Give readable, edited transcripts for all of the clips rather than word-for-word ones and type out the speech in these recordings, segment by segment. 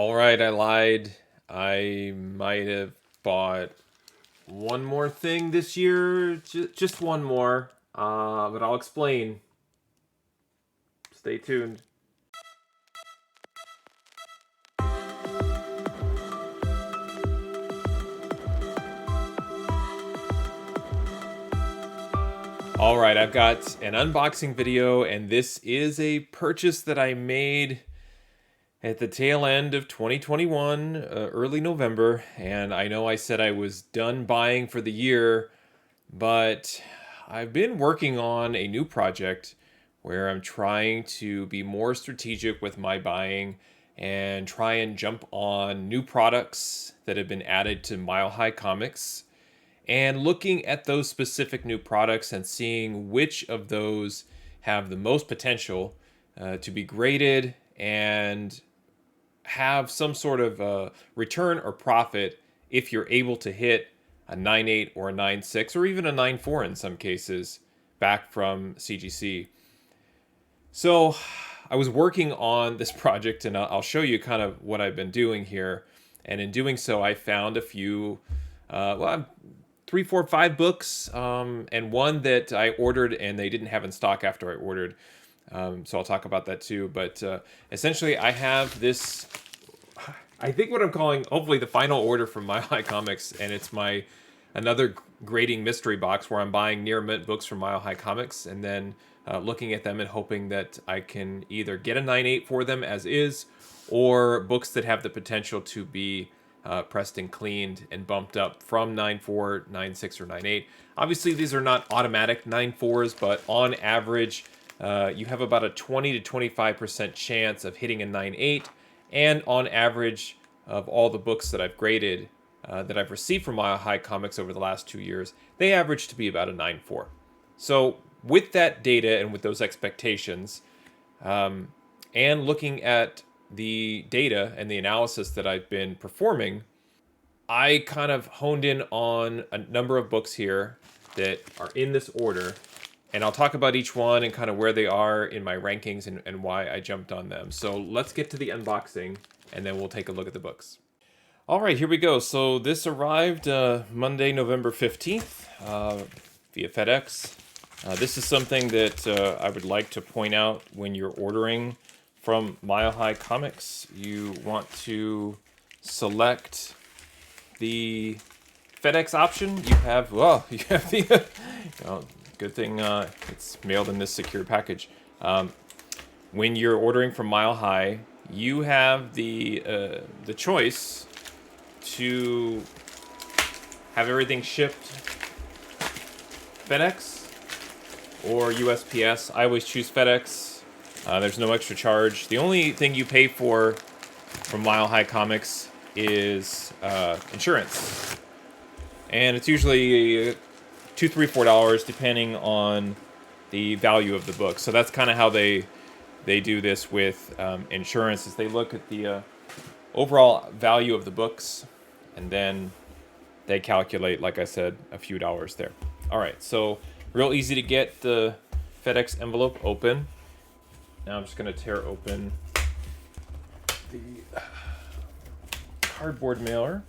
All right, I lied. I might have bought one more thing this year, just one more. But I'll explain. Stay tuned. All right, I've got an unboxing video, and this is a purchase that I made at the tail end of 2021, early November. And I know I said I was done buying for the year, but I've been working on a new project where I'm trying to be more strategic with my buying and try and jump on new products that have been added to Mile High Comics and looking at those specific new products and seeing which of those have the most potential to be graded and have some sort of return or profit if you're able to hit a 9.8 or a 9.6 or even a 9.4 in some cases back from CGC. So I was working on this project, and I'll show you kind of what I've been doing here. And in doing so, I found a few, 3, 4, 5 books, and one that I ordered and they didn't have in stock after I ordered. So I'll talk about that too. But essentially, I have this, I think what I'm calling, hopefully, the final order from Mile High Comics, and it's my another grading mystery box where I'm buying near mint books from Mile High Comics and then looking at them and hoping that I can either get a 9.8 for them as is, or books that have the potential to be pressed and cleaned and bumped up from 9.4, 9.6, or 9.8. Obviously, these are not automatic 9.4s, but on average, you have about a 20 to 25% chance of hitting a 9.8, and on average of all the books that I've graded that I've received from Mile High Comics over the last 2 years, they average to be about a 9.4. So with that data and with those expectations, and looking at the data and the analysis that I've been performing, I kind of honed in on a number of books here that are in this order. And I'll talk about each one and kind of where they are in my rankings and why I jumped on them. So let's get to the unboxing, and then we'll take a look at the books. All right, here we go. So this arrived Monday, November 15th via FedEx. This is something that I would like to point out when you're ordering from Mile High Comics. You want to select the FedEx option. You have the good thing it's mailed in this secure package. When you're ordering from Mile High, you have the choice to have everything shipped FedEx or USPS. I always choose FedEx. There's no extra charge. The only thing you pay for from Mile High Comics is insurance, and it's usually $2, $3, $4 depending on the value of the book. So that's kind of how they do this with insurance, is they look at the overall value of the books, and then they calculate, like I said, a few dollars there. All right, so real easy to get the FedEx envelope open. Now I'm just going to tear open the cardboard mailer.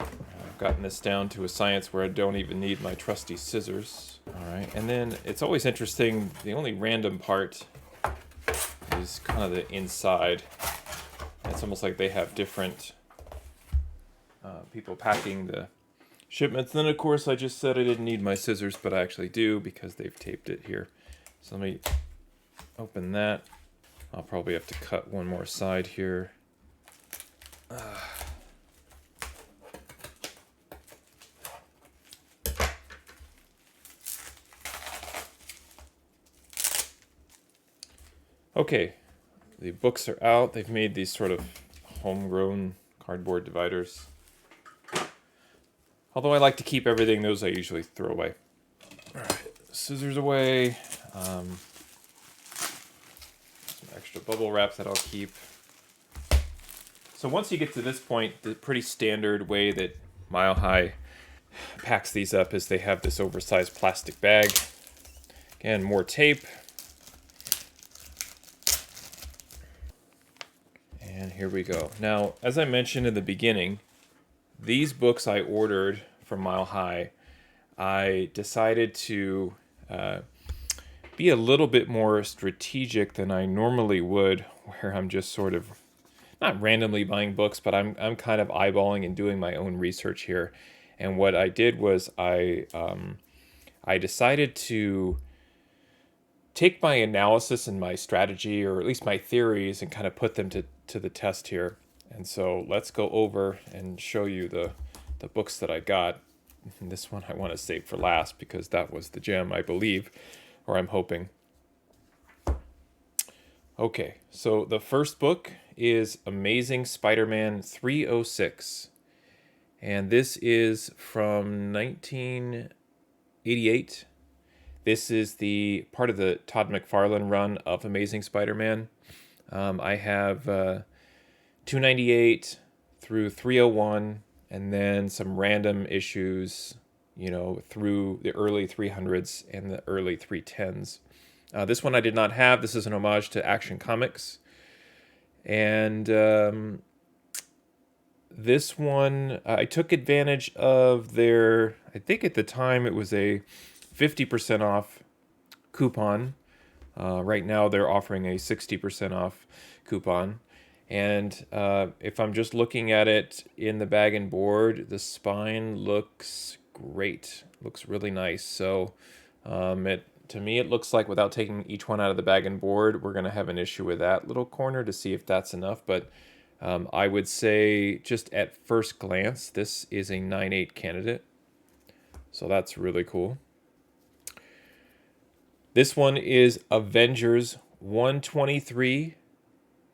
I've gotten this down to a science where I don't even need my trusty scissors. All right, and then it's always interesting, the only random part is kind of the inside. It's almost like they have different people packing the shipments. Then, of course, I just said I didn't need my scissors, but I actually do because they've taped it here. So let me open that. I'll probably have to cut one more side here. Okay, the books are out. They've made these sort of homegrown cardboard dividers. Although I like to keep everything, those I usually throw away. All right, scissors away. Some extra bubble wrap that I'll keep. So once you get to this point, the pretty standard way that Mile High packs these up is they have this oversized plastic bag. Again, more tape. And here we go. Now, as I mentioned in the beginning, these books I ordered from Mile High, I decided to be a little bit more strategic than I normally would, where I'm just sort of not randomly buying books, but I'm kind of eyeballing and doing my own research here. And what I did was I decided to take my analysis and my strategy, or at least my theories, and kind of put them to the test here. And so let's go over and show you the books that I got. And this one I want to save for last because that was the gem, I believe, or I'm hoping. Okay, so the first book is Amazing Spider-Man 306. And this is from 1988. This is the part of the Todd McFarlane run of Amazing Spider-Man. I have 298 through 301, and then some random issues, through the early 300s and the early 310s. This one I did not have. This is an homage to Action Comics. And this one, I took advantage of their, I think at the time it was a 50% off coupon. Right now they're offering a 60% off coupon. And if I'm just looking at it in the bag and board, the spine looks great. Looks really nice. So to me, it looks like without taking each one out of the bag and board, we're going to have an issue with that little corner to see if that's enough. But I would say just at first glance, this is a 9.8 candidate. So that's really cool. This one is Avengers 123.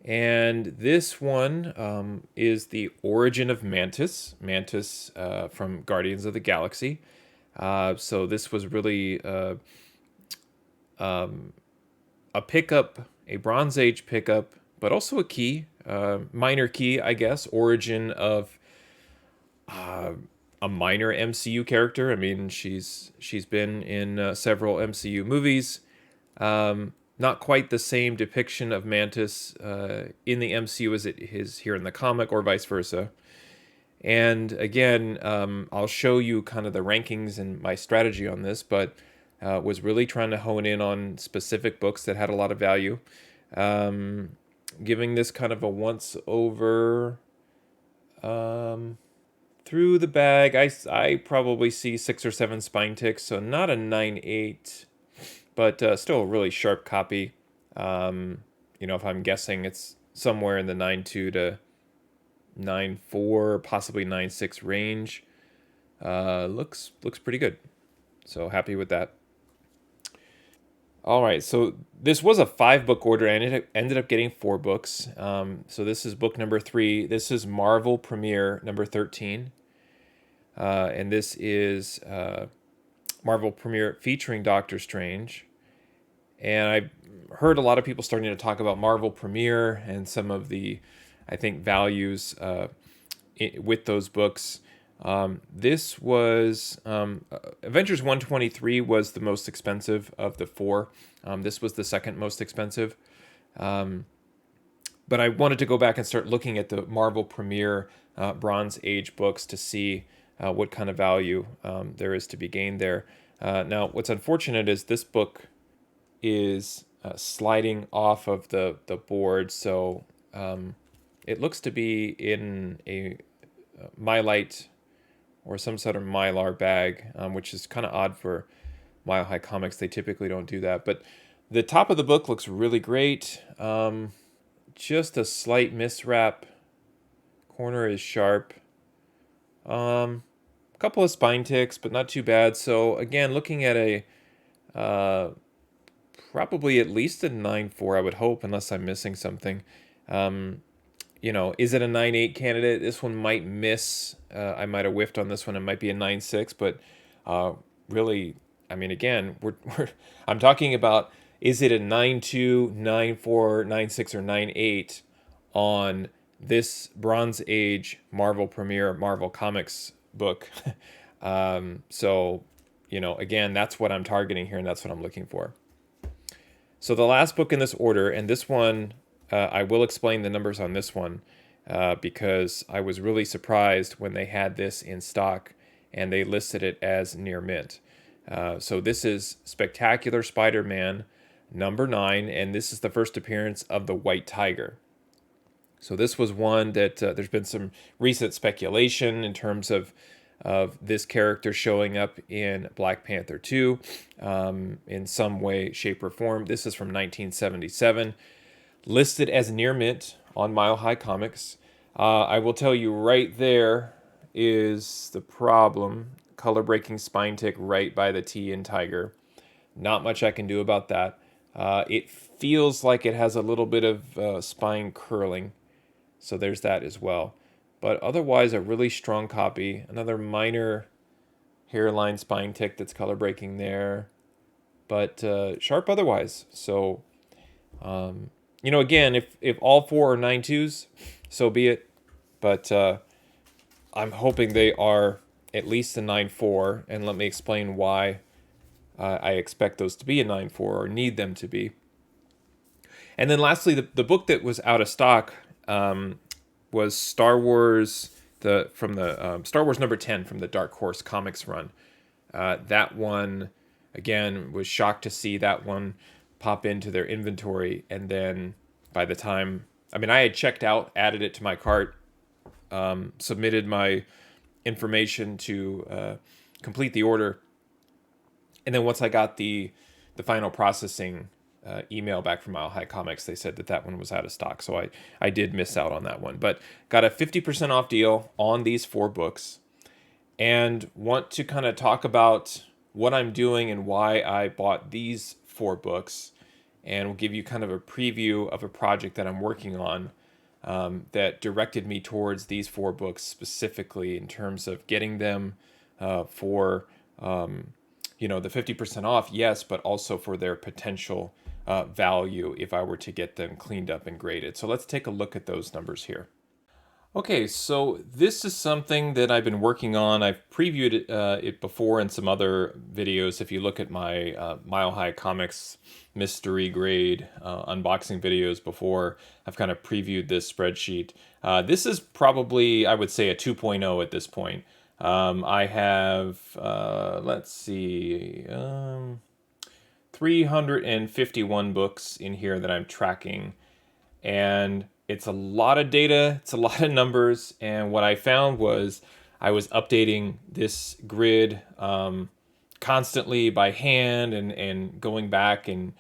And this one is the origin of Mantis. Mantis from Guardians of the Galaxy. So this was really a pickup, a Bronze Age pickup, but also a key, minor key, I guess, origin of a minor MCU character. I mean, she's been in several MCU movies. Not quite the same depiction of Mantis in the MCU as it is here in the comic, or vice versa. And again, I'll show you kind of the rankings and my strategy on this, but was really trying to hone in on specific books that had a lot of value. Giving this kind of a once over through the bag. I probably see 6 or 7 spine ticks, so not a 9.8, but still a really sharp copy. If I'm guessing, it's somewhere in the 9.2 to 9.4, possibly 9.6 range. Looks pretty good. So happy with that. All right, so this was a 5-book order, and it ended up getting 4 books. So this is book number 3. This is Marvel Premiere number 13. And this is Marvel Premiere featuring Doctor Strange. And I've heard a lot of people starting to talk about Marvel Premiere and some of the, I think, values with those books. This was Avengers 123 was the most expensive of the 4. This was the second most expensive. But I wanted to go back and start looking at the Marvel Premiere Bronze Age books to see what kind of value there is to be gained there. Now, what's unfortunate is this book is sliding off of the board, so it looks to be in a Mylite or some sort of Mylar bag, which is kind of odd for Mile High Comics. They typically don't do that. But the top of the book looks really great. Just a slight miswrap. Corner is sharp. Couple of spine ticks, but not too bad. So again, looking at a probably at least a 9.4, I would hope, unless I'm missing something. Is it a 9.8 candidate? This one might miss. I might have whiffed on this one. It might be a 9.6, but really, I mean, again, I'm talking about, is it a 9.2, 9.4, 9.6, or 9.8 on this Bronze Age Marvel Premiere Marvel Comics book? So, again, that's what I'm targeting here, and that's what I'm looking for. So the last book in this order, and this one I will explain the numbers on this one because I was really surprised when they had this in stock and they listed it as near mint. So this is Spectacular Spider-Man number 9, and this is the first appearance of the White Tiger. So this was one that there's been some recent speculation in terms of this character showing up in Black Panther 2 in some way, shape, or form. This is from 1977, listed as near mint on Mile High Comics. I will tell you right there is the problem. Color breaking spine tick right by the T in Tiger. Not much I can do about that. It feels like it has a little bit of spine curling. So there's that as well. But otherwise, a really strong copy. Another minor hairline spine tick that's color breaking there. But sharp otherwise. So, again, if all 4 are 9.2s, so be it. But I'm hoping they are at least a 9.4. And let me explain why I expect those to be a 9.4 or need them to be. And then lastly, the book that was out of stock was Star Wars Star Wars number 10 from the Dark Horse Comics run. That one, again, was shocked to see that one pop into their inventory, and then by the time I had checked out, added it to my cart, submitted my information to complete the order, and then once I got the final processing email back from Mile High Comics, they said that one was out of stock. So I did miss out on that one. But got a 50% off deal on these 4 books and want to kind of talk about what I'm doing and why I bought these 4 books. And we'll give you kind of a preview of a project that I'm working on that directed me towards these 4 books specifically in terms of getting them for the 50% off, yes, but also for their potential value if I were to get them cleaned up and graded. So let's take a look at those numbers here. Okay, so this is something that I've been working on. I've previewed it before in some other videos. If you look at my Mile High Comics mystery grade unboxing videos before, I've kind of previewed this spreadsheet. This is probably, I would say, a 2.0 at this point. I have, let's see, 351 books in here that I'm tracking, and it's a lot of data, it's a lot of numbers, and what I found was I was updating this grid constantly by hand and going back and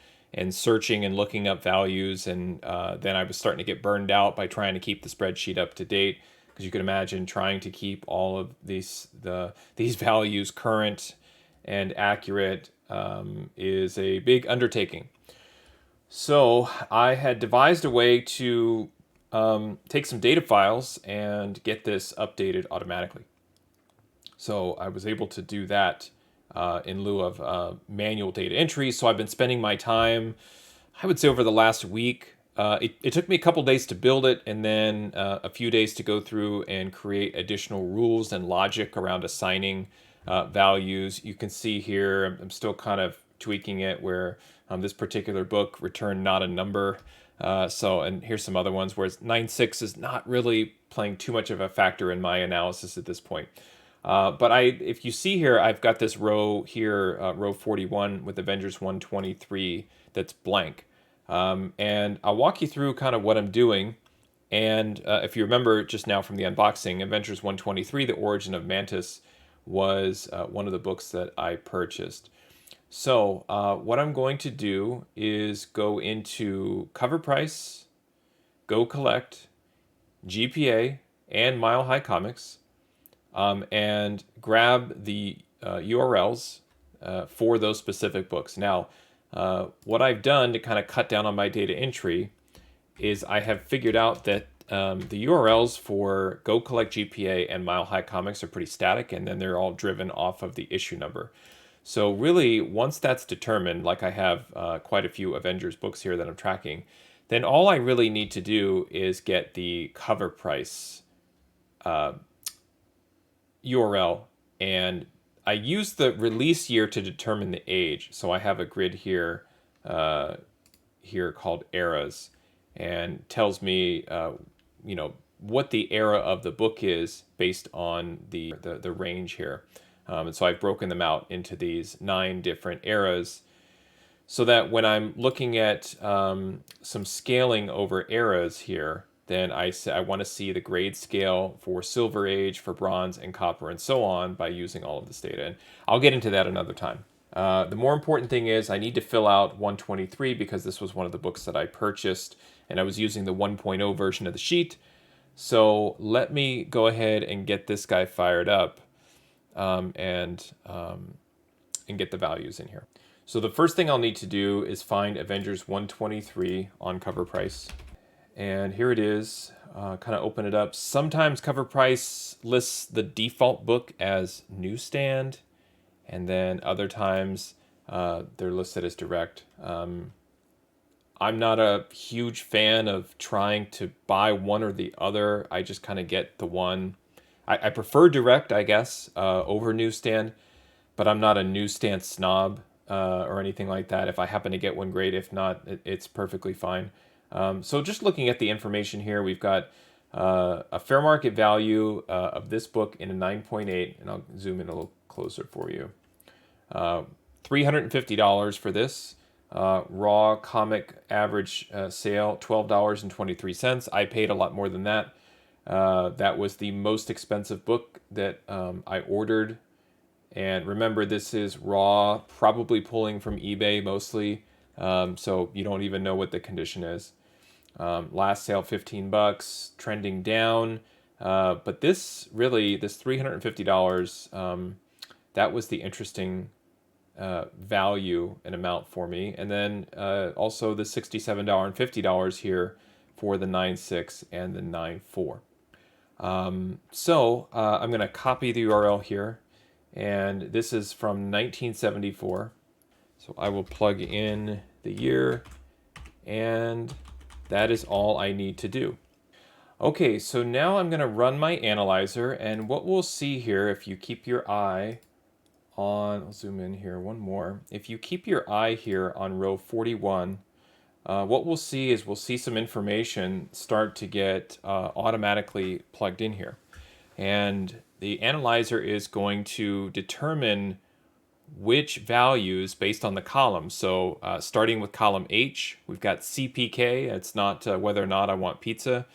searching and looking up values, and then I was starting to get burned out by trying to keep the spreadsheet up to date, because you could imagine trying to keep all of these values current and accurate is a big undertaking. So I had devised a way to take some data files and get this updated automatically. So I was able to do that in lieu of manual data entry. So I've been spending my time, I would say over the last week. It took me a couple days to build it, and then a few days to go through and create additional rules and logic around assigning values. You can see here, I'm still kind of tweaking it where this particular book returned not a number. And here's some other ones where 9.6 is not really playing too much of a factor in my analysis at this point. But if you see here, I've got this row here, row 41 with Avengers 123 that's blank. And I'll walk you through kind of what I'm doing. And if you remember just now from the unboxing, Avengers 123, The Origin of Mantis, was one of the books that I purchased. So what I'm going to do is go into cover price, go collect, GPA, and Mile High Comics, and grab the URLs for those specific books. Now, what I've done to kind of cut down on my data entry is I have figured out that the URLs for Go Collect GPA and Mile High Comics are pretty static, and then they're all driven off of the issue number. So really, once that's determined, like I have quite a few Avengers books here that I'm tracking, then all I really need to do is get the cover price URL, and I use the release year to determine the age. So I have a grid here called eras, and tells me, you know, what the era of the book is based on the range here. And so I've broken them out into these 9 different eras so that when I'm looking at some scaling over eras here, then I want to see the grade scale for Silver Age, for Bronze and Copper, and so on by using all of this data. And I'll get into that another time. The more important thing is I need to fill out 123 because this was one of the books that I purchased, and I was using the 1.0 version of the sheet. So let me go ahead and get this guy fired up and get the values in here. So the first thing I'll need to do is find Avengers 123 on Cover Price. And here it is. Kind of open it up. Sometimes Cover Price lists the default book as newsstand, and then other times they're listed as direct. I'm not a huge fan of trying to buy one or the other. I just kind of get the one. I prefer direct, I guess, over newsstand, but I'm not a newsstand snob or anything like that. If I happen to get one, great. If not, it's perfectly fine. So just looking at the information here, we've got a fair market value of this book in a 9.8, and I'll zoom in a little closer for you. $350 for this. Raw comic average sale, $12.23. I paid a lot more than that. That was the most expensive book that I ordered. And remember, this is raw, probably pulling from eBay mostly. So you don't even know what the condition is. Last sale, $15, trending down. But this $350, that was the interesting value and amount for me. And then also the $67 and $50 here for the 9.6 and the 9.4. So I'm going to copy the URL here, and this is from 1974. So I will plug in the year, and that is all I need to do. Okay, so now I'm going to run my analyzer, and what we'll see here, if you keep your eye on, I'll zoom in here one more. If you keep your eye here on row 41, what we'll see is we'll see some information start to get automatically plugged in here. And the analyzer is going to determine which values based on the columns. So starting with column H, we've got CPK. It's not whether or not I want pizza.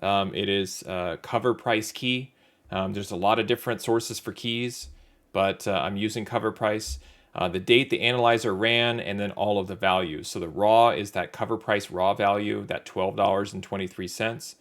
It is cover price key. There's a lot of different sources for keys, but I'm using cover price. The date the analyzer ran, and then all of the values. So the raw is that cover price raw value, that $12.23.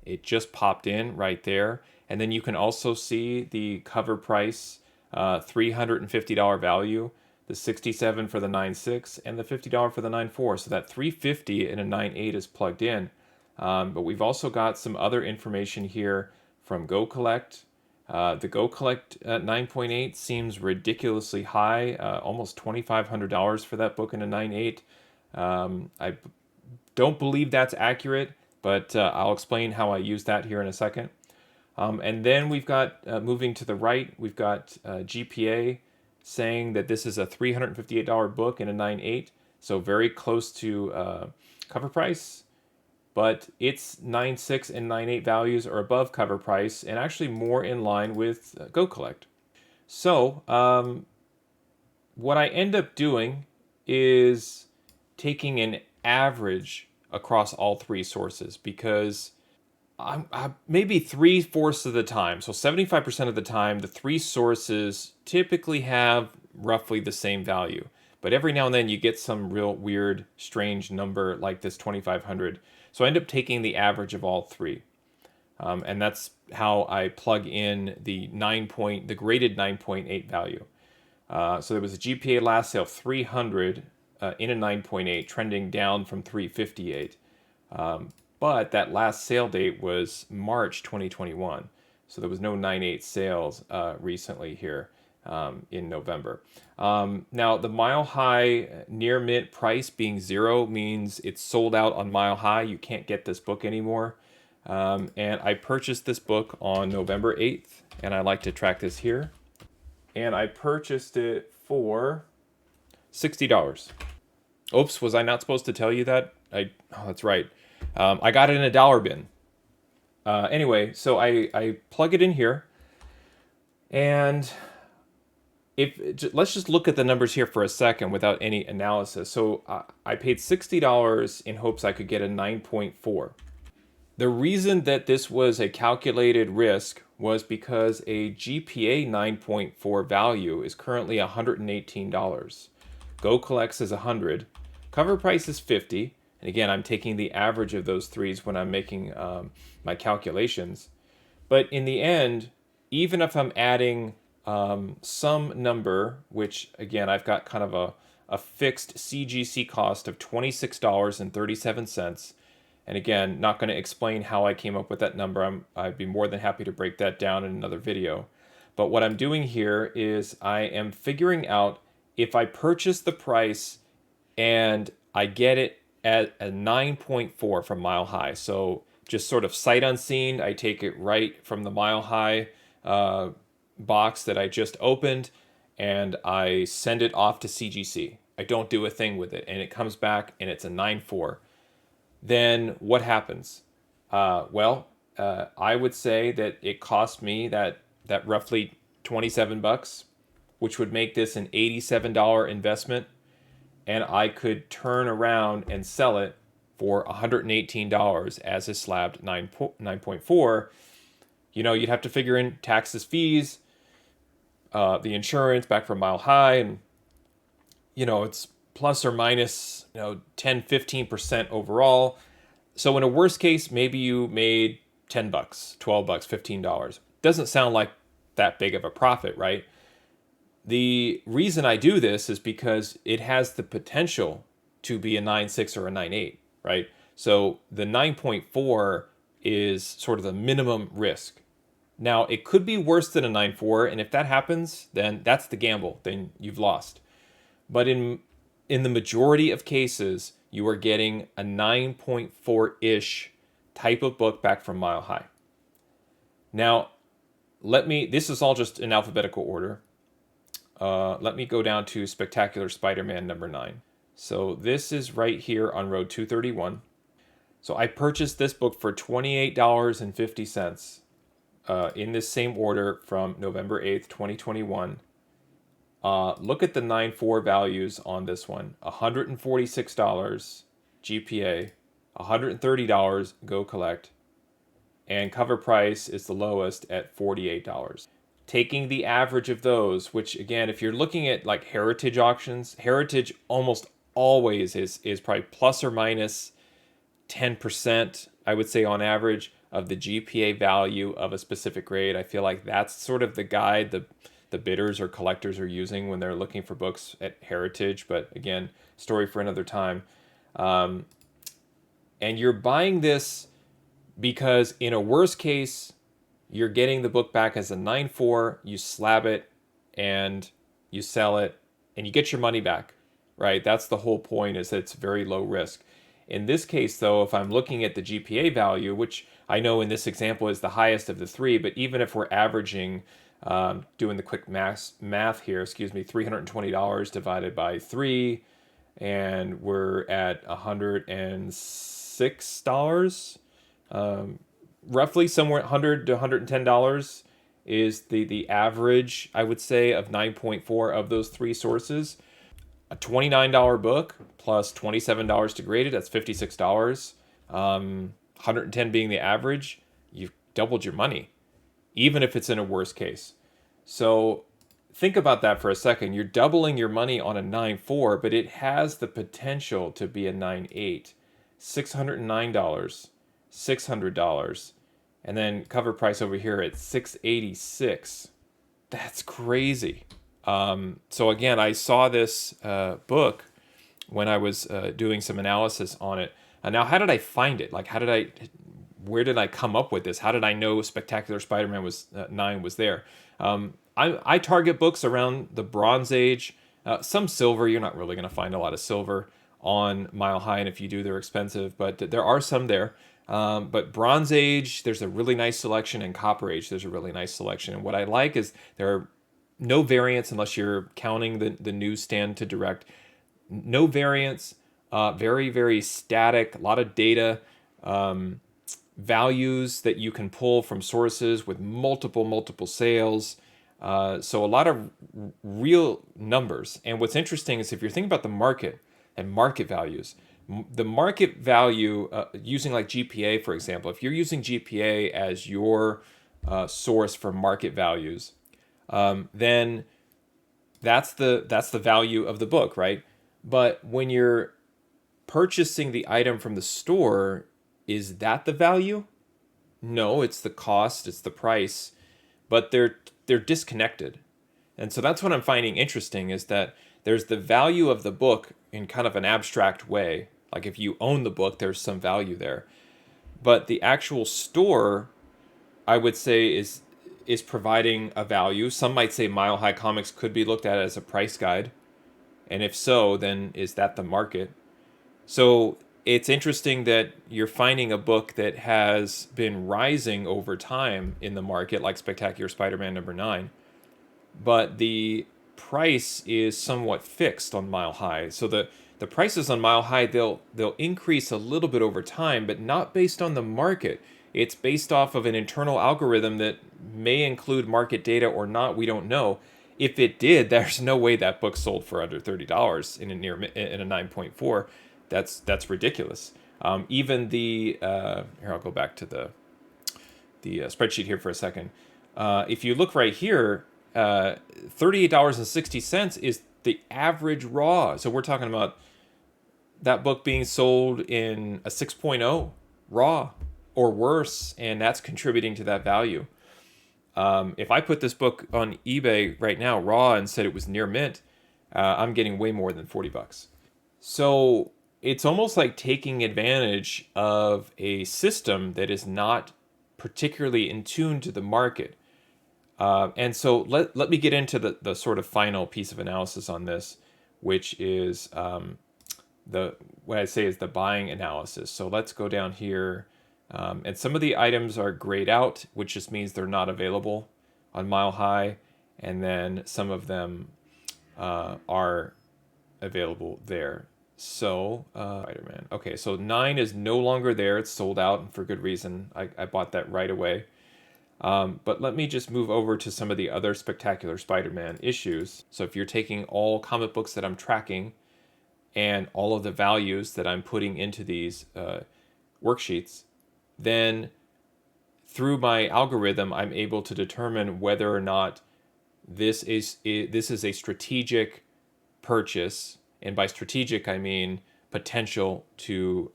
It just popped in right there. And then you can also see the cover price $350 value, the $67 for the 9.6, and the $50 for the 9.4. So that $350 in a 9.8 is plugged in. But we've also got some other information here from Go Collect. The Go Collect 9.8 seems ridiculously high, almost $2,500 for that book in a 9.8. I don't believe that's accurate, but I'll explain how I use that here in a second. And then we've got, moving to the right, we've got GPA saying that this is a $358 book in a 9.8, so very close to cover price. But its 9.6 and 9.8 values are above cover price and actually more in line with Go Collect. So what I end up doing is taking an average across all 3 sources, because maybe 3/4 of the time, so 75% of the time, the 3 sources typically have roughly the same value. But every now and then you get some real weird, strange number like this 2,500. So I end up taking the average of all 3. And that's how I plug in the graded 9.8 value. So there was a GPA last sale 300 in a 9.8, trending down from 358. But that last sale date was March 2021. So there was no 9.8 sales recently here in November. Now, the Mile High near mint price being 0 means it's sold out on Mile High. You can't get this book anymore. And I purchased this book on November 8th, and I like to track this here. And I purchased it for $60. Oops, was I not supposed to tell you that? Oh, that's right. I got it in a dollar bin. Anyway, so I plug it in here, and let's just look at the numbers here for a second without any analysis. So I paid $60 in hopes I could get a 9.4. The reason that this was a calculated risk was because a GPA 9.4 value is currently $118. Go Collects is 100. Cover price is 50. And again, I'm taking the average of those threes when I'm making my calculations. But in the end, even if I'm adding some number, which again, I've got kind of a fixed CGC cost of $26.37. And again, not going to explain how I came up with that number. I'd be more than happy to break that down in another video. But what I'm doing here is I am figuring out if I purchase the price and I get it at a 9.4 from Mile High. So just sort of sight unseen, I take it right from the Mile High box that I just opened, and I send it off to CGC. I don't do a thing with it, and it comes back and it's a 9.4. Then what happens? I would say that it cost me that roughly 27 bucks, which would make this an $87 investment, and I could turn around and sell it for $118 as a slabbed 9.4. You know, you'd have to figure in taxes, fees, the insurance back from Mile High, and it's plus or minus 10, 15% overall. So in a worst case, maybe you made 10 bucks, 12 bucks, $15. Doesn't sound like that big of a profit, right? The reason I do this is because it has the potential to be a 9.6 or a 9.8, right? So the 9.4 is sort of the minimum risk. Now, it could be worse than a 9.4, and if that happens, then that's the gamble. Then you've lost. But in the majority of cases, you are getting a 9.4-ish type of book back from Mile High. Now, this is all just in alphabetical order. Let me go down to Spectacular Spider-Man number 9. So this is right here on road 231. So I purchased this book for $28.50 in this same order from November 8th, 2021. Look at the 9.4 values on this one. $146 GPA, $130 Go Collect, and cover price is the lowest at $48. Taking the average of those, which again, if you're looking at like heritage auctions, heritage almost always is probably plus or minus 10%, I would say on average, of the GPA value of a specific grade. I feel like that's sort of the guide the bidders or collectors are using when they're looking for books at heritage. But again, story for another time. And you're buying this because in a worst case, you're getting the book back as a 9.4, you slab it and you sell it and you get your money back, right? That's the whole point, is that it's very low risk. In this case, though, if I'm looking at the GPA value, which I know in this example is the highest of the three, but even if we're averaging, doing the quick math here, $320 divided by 3, and we're at $106, roughly somewhere $100 to $110 is the average, I would say, of 9.4 of those three sources. A $29 book plus $27 to grade it, that's $56. 110 being the average, you've doubled your money, even if it's in a worst case. So think about that for a second. You're doubling your money on a 9.4, but it has the potential to be a 9.8. $609, $600, and then cover price over here at $686. That's crazy. So again, I saw this book when I was doing some analysis on it. Now, how did I find it? Like, where did I come up with this? How did I know Spectacular Spider-Man 9 was there? I target books around the Bronze Age, some silver. You're not really going to find a lot of silver on Mile High, and if you do, they're expensive, but there are some there. But Bronze Age, there's a really nice selection, and Copper Age, there's a really nice selection. And what I like is there are no variants, unless you're counting the newsstand to direct. No variants, very, very static, a lot of data. values that you can pull from sources with multiple sales. So a lot of real numbers. And what's interesting is if you're thinking about the market and market values, the market value using like GPA, for example, if you're using GPA as your source for market values, then that's the value of the book, right? But when you're purchasing the item from the store, is that the value? No, it's the cost, it's the price, but they're disconnected. And so that's what I'm finding interesting is that there's the value of the book in kind of an abstract way. Like if you own the book, there's some value there. But the actual store, I would say, is providing a value. Some might say Mile High Comics could be looked at as a price guide. And if so, then is that the market? So it's interesting that you're finding a book that has been rising over time in the market, like Spectacular Spider-Man #9, but the price is somewhat fixed on Mile High. So the prices on Mile High, they'll increase a little bit over time, but not based on the market. It's based off of an internal algorithm that may include market data or not. We don't know. If it did, there's no way that book sold for under $30 in a 9.4. That's ridiculous. Even the here, I'll go back to the spreadsheet here for a second. If you look right here, $38.60 is the average raw. So we're talking about that book being sold in a 6.0 raw or worse, and that's contributing to that value. If I put this book on eBay right now, raw, and said it was near mint, I'm getting way more than $40. So it's almost like taking advantage of a system that is not particularly in tune to the market. And so let me get into the sort of final piece of analysis on this, which is what I say is the buying analysis. So let's go down here. And some of the items are grayed out, which just means they're not available on Mile High. And then some of them are available there. So, Spider-Man. Okay, so 9 is no longer there. It's sold out, and for good reason. I bought that right away. But let me just move over to some of the other Spectacular Spider-Man issues. So if you're taking all comic books that I'm tracking and all of the values that I'm putting into these worksheets, then through my algorithm, I'm able to determine whether or not this is a strategic purchase. And by strategic, I mean potential to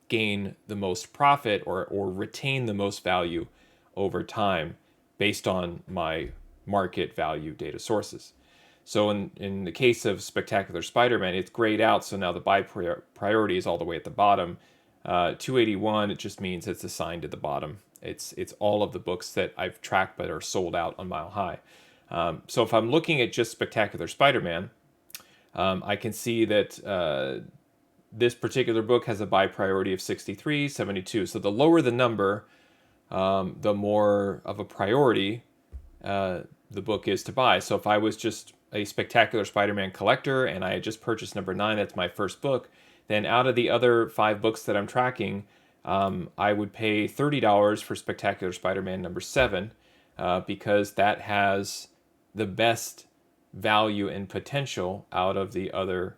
gain the most profit or retain the most value over time based on my market value data sources. So in the case of Spectacular Spider-Man, it's grayed out, so now the buy priority is all the way at the bottom. 281, it just means it's assigned to the bottom. It's all of the books that I've tracked but are sold out on Mile High. So if I'm looking at just Spectacular Spider-Man, I can see that this particular book has a buy priority of 63, 72. So the lower the number, the more of a priority the book is to buy. So if I was just a Spectacular Spider-Man collector and I had just purchased #9, that's my first book, then out of the other 5 books that I'm tracking, I would pay $30 for Spectacular Spider-Man #7 because that has the best value and potential out of the other,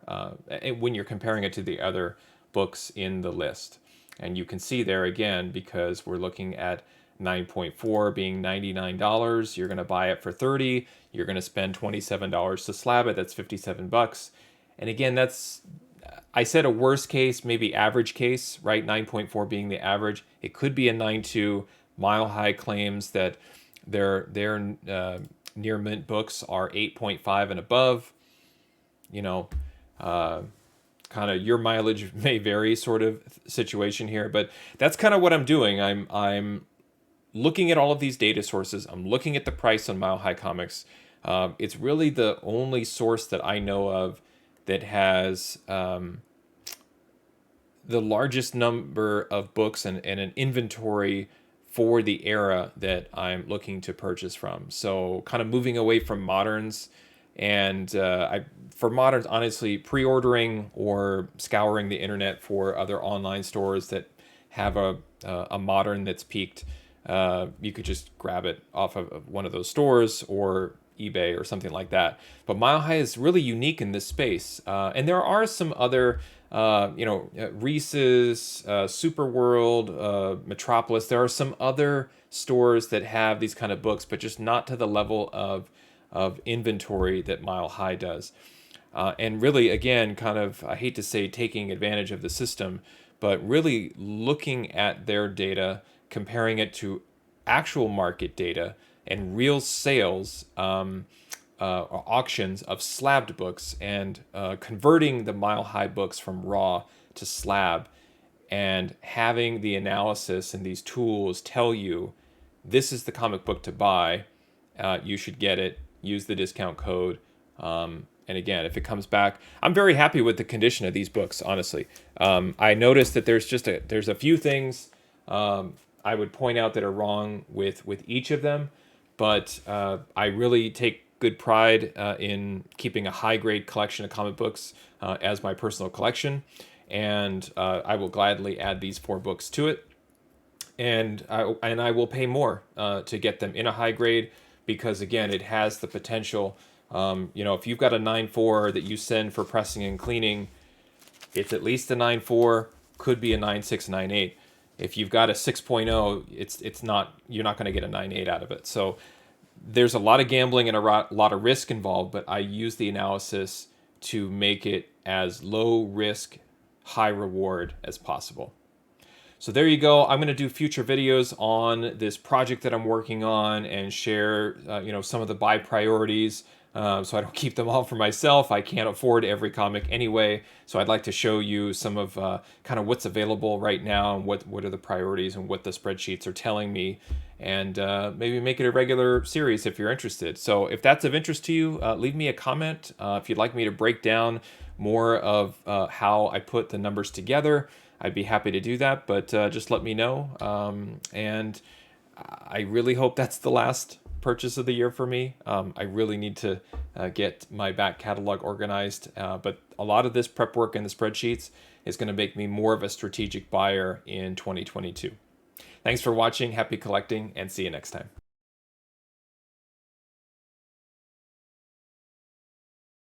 when you're comparing it to the other books in the list. And you can see there again, because we're looking at 9.4 being $99, you're going to buy it for $30, you're going to spend $27 to slab it, that's $57. And again, I said a worst case, maybe average case, right? 9.4 being the average. It could be a 9.2. Mile High claims that their near mint books are 8.5 and above. You know, kind of your mileage may vary sort of situation here, but that's kind of what I'm doing. I'm looking at all of these data sources. I'm looking at the price on Mile High Comics. It's really the only source that I know of that has the largest number of books and an inventory for the era that I'm looking to purchase from. So kind of moving away from moderns, and for moderns, honestly, pre-ordering or scouring the internet for other online stores that have a modern that's peaked, you could just grab it off of one of those stores or eBay or something like that. But Mile High is really unique in this space, and there are some other, Reese's, Super World, Metropolis. There are some other stores that have these kind of books, but just not to the level of inventory that Mile High does. And really, again, kind of, I hate to say taking advantage of the system, but really looking at their data, comparing it to actual market data and real sales, auctions of slabbed books, and converting the Mile High books from raw to slab, and having the analysis and these tools tell you this is the comic book to buy. You should get it. Use the discount code. And again, if it comes back, I'm very happy with the condition of these books. Honestly, I noticed that there's a few things I would point out that are wrong with each of them, but I really take good pride in keeping a high grade collection of comic books as my personal collection, and I will gladly add these 4 books to it. And I will pay more to get them in a high grade, because again, it has the potential. If you've got a 9.4 that you send for pressing and cleaning, it's at least a 9.4, could be a 9.6, 9.8. If you've got a 6.0, it's not, you're not going to get a 9.8 out of it. So there's a lot of gambling and a lot of risk involved, but I use the analysis to make it as low risk, high reward as possible. So there you go. I'm going to do future videos on this project that I'm working on and share, some of the buy priorities, so I don't keep them all for myself. I can't afford every comic anyway. So I'd like to show you some of kind of what's available right now, and what are the priorities and what the spreadsheets are telling me, and maybe make it a regular series if you're interested. So if that's of interest to you, leave me a comment. If you'd like me to break down more of how I put the numbers together, I'd be happy to do that, but just let me know. And I really hope that's the last purchase of the year for me. I really need to get my back catalog organized, but a lot of this prep work in the spreadsheets is going to make me more of a strategic buyer in 2022. Thanks for watching, happy collecting, and see you next time.